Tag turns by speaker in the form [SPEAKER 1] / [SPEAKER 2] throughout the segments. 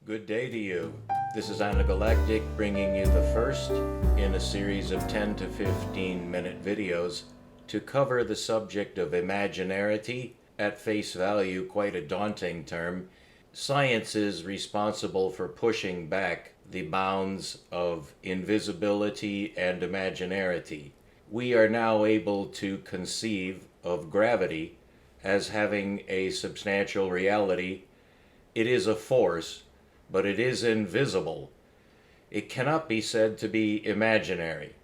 [SPEAKER 1] Good day to you. This is Galactic bringing you the first in a series of 10 to 15 minute videos to cover the subject of Imaginarity. At face value, quite a daunting term. Science is responsible for pushing back the bounds of invisibility and Imaginarity. We are now able to conceive of gravity as having a substantial reality. It is a force, but it is invisible. It cannot be said to be imaginary.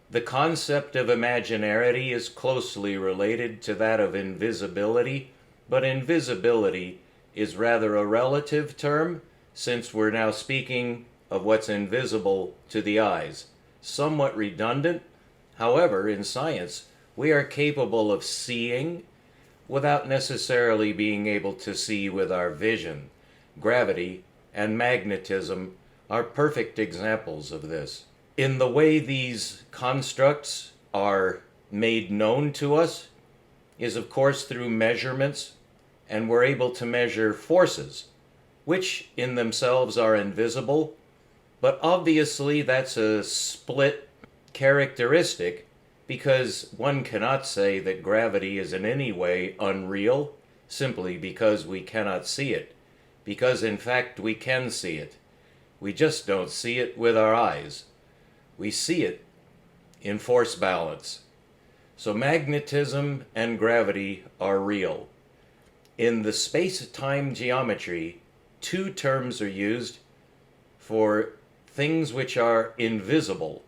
[SPEAKER 1] The concept of imaginarity is closely related to that of invisibility, but invisibility is rather a relative term, since we're now speaking of what's invisible to the eyes. Somewhat redundant. However, in science, we are capable of seeing without necessarily being able to see with our vision. Gravity and magnetism are perfect examples of this. In the way these constructs are made known to us is, of course, through measurements, and we're able to measure forces, which in themselves are invisible, but obviously that's a split characteristic, because one cannot say that gravity is in any way unreal simply because we cannot see it. Because in fact we can see it. We just don't see it with our eyes. We see it in force balance. So magnetism and gravity are real. In the space-time geometry, two terms are used for things which are invisible.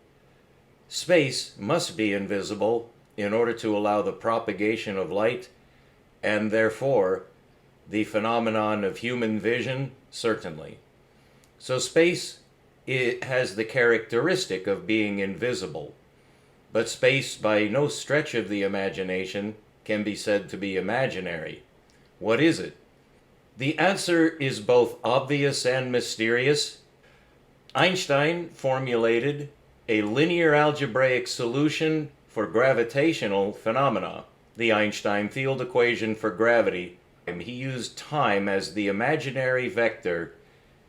[SPEAKER 1] Space must be invisible in order to allow the propagation of light, and therefore the phenomenon of human vision, certainly. So space, it has the characteristic of being invisible, but space by no stretch of the imagination can be said to be imaginary. What is it? The answer is both obvious and mysterious. Einstein formulated a linear algebraic solution for gravitational phenomena, the Einstein field equation for gravity. He used time as the imaginary vector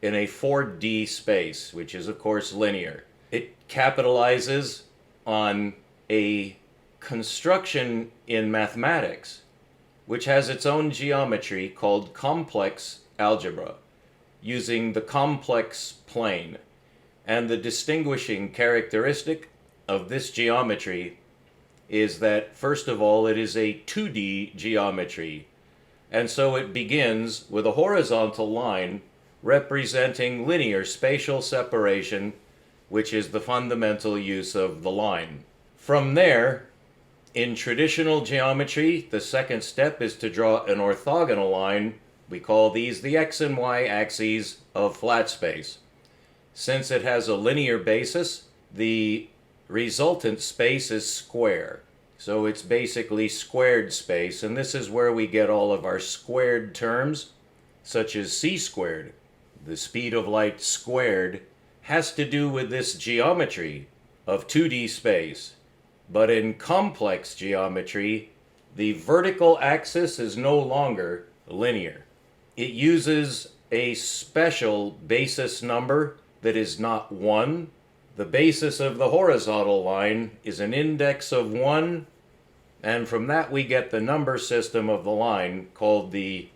[SPEAKER 1] in a 4D space, which is of course linear. It capitalizes on a construction in mathematics which has its own geometry called complex algebra, using the complex plane. And the distinguishing characteristic of this geometry is that, first of all, it is a 2D geometry. And so it begins with a horizontal line representing linear spatial separation, which is the fundamental use of the line. From there, in traditional geometry, the second step is to draw an orthogonal line. We call these the x and y axes of flat space. Since it has a linear basis, the resultant space is square. So it's basically squared space, and this is where we get all of our squared terms, such as c squared. The speed of light squared has to do with this geometry of 2D space. But in complex geometry, the vertical axis is no longer linear. It uses a special basis number that is not 1. The basis of the horizontal line is an index of 1, and from that we get the number system of the line called the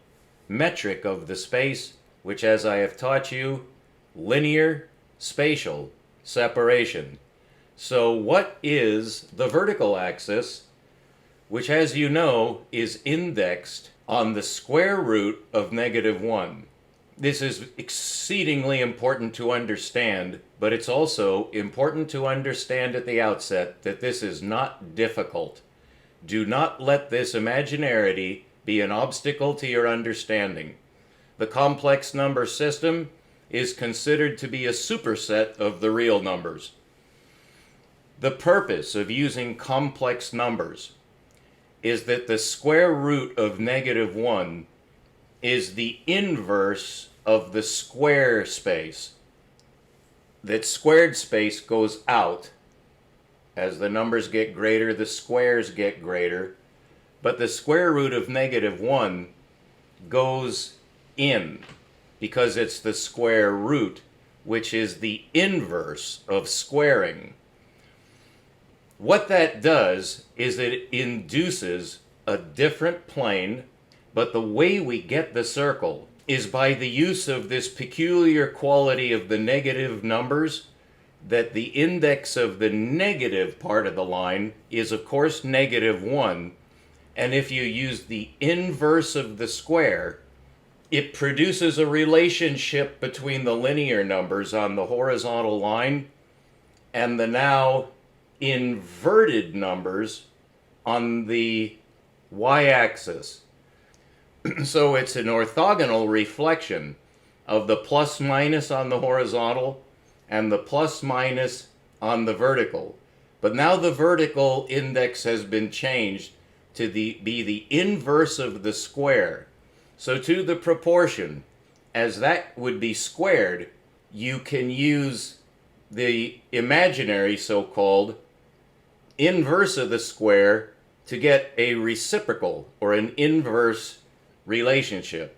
[SPEAKER 1] metric of the space, which, as I have taught you, linear spatial separation. So what is the vertical axis, which, as you know, is indexed on the square root of -1? This is exceedingly important to understand, but it's also important to understand at the outset that this is not difficult. Do not let this imaginarity be an obstacle to your understanding. The complex number system is considered to be a superset of the real numbers. The purpose of using complex numbers is that the square root of -1 is the inverse of the square space. That squared space goes out. As the numbers get greater, the squares get greater. But the square root of -1 goes in. because it's the square root, which is the inverse of squaring. What that does is it induces a different plane, but the way we get the circle is by the use of this peculiar quality of the negative numbers, that the index of the negative part of the line is of course -1, and if you use the inverse of the square, it produces a relationship between the linear numbers on the horizontal line and the now inverted numbers on the y-axis. So it's an orthogonal reflection of the plus minus on the horizontal and the plus minus on the vertical. But now the vertical index has been changed to be the inverse of the square. So to the proportion, as that would be squared, you can use the imaginary so-called inverse of the square to get a reciprocal or an inverse relationship.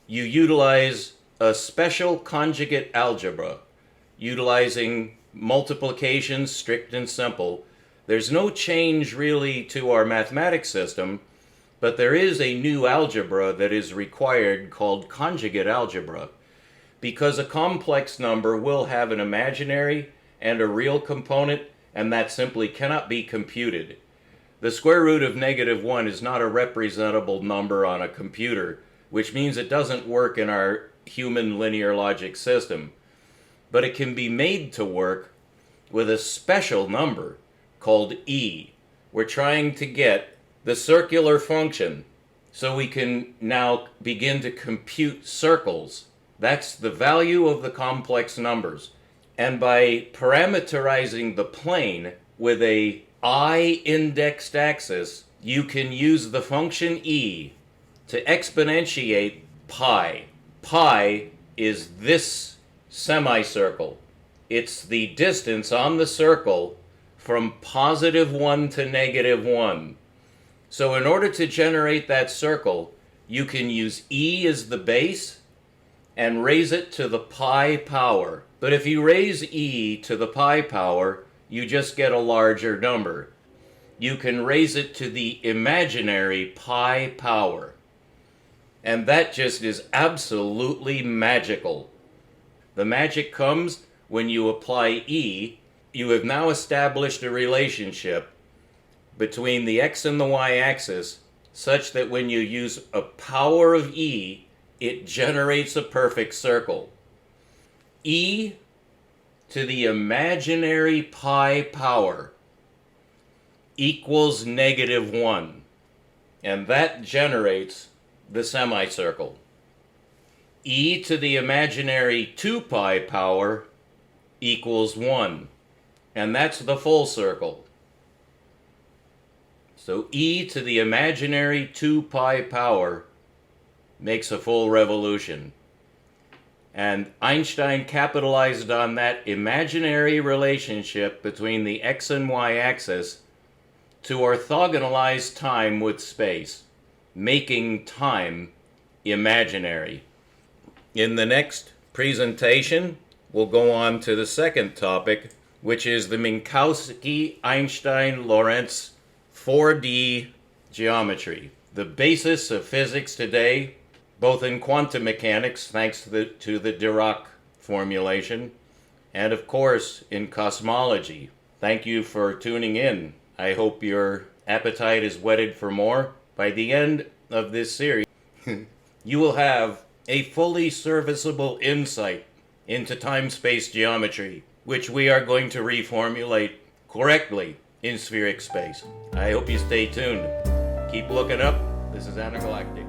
[SPEAKER 1] You utilize a special conjugate algebra, utilizing multiplication, strict and simple. There's no change really to our mathematics system, but there is a new algebra that is required called conjugate algebra, because a complex number will have an imaginary and a real component, and that simply cannot be computed. The square root of -1 is not a representable number on a computer, which means it doesn't work in our human linear logic system. But it can be made to work with a special number called e. We're trying to get the circular function so we can now begin to compute circles. That's the value of the complex numbers. And by parameterizing the plane with a I-indexed axis, you can use the function e to exponentiate pi. Pi is this semicircle. It's the distance on the circle from +1 to -1. So in order to generate that circle, you can use e as the base and raise it to the pi power. But if you raise e to the pi power, you just get a larger number. You can raise it to the imaginary pi power. And that just is absolutely magical. The magic comes when you apply e. You have now established a relationship between the x and the y-axis such that when you use a power of e, it generates a perfect circle. E to the imaginary pi power equals -1, and that generates the semicircle. E to the imaginary 2 pi power equals 1, and that's the full circle. So e to the imaginary 2 pi power makes a full revolution. And Einstein capitalized on that imaginary relationship between the x and y axis to orthogonalize time with space, making time imaginary. In the next presentation, we'll go on to the second topic, which is the Minkowski-Einstein-Lorentz 4D geometry, the basis of physics today, both in quantum mechanics, thanks to the Dirac formulation, and of course in cosmology. Thank you for tuning in. I hope your appetite is whetted for more. By the end of this series, you will have a fully serviceable insight into time-space geometry, which we are going to reformulate correctly in spheric space. I hope you stay tuned. Keep looking up. This is Intergalactic.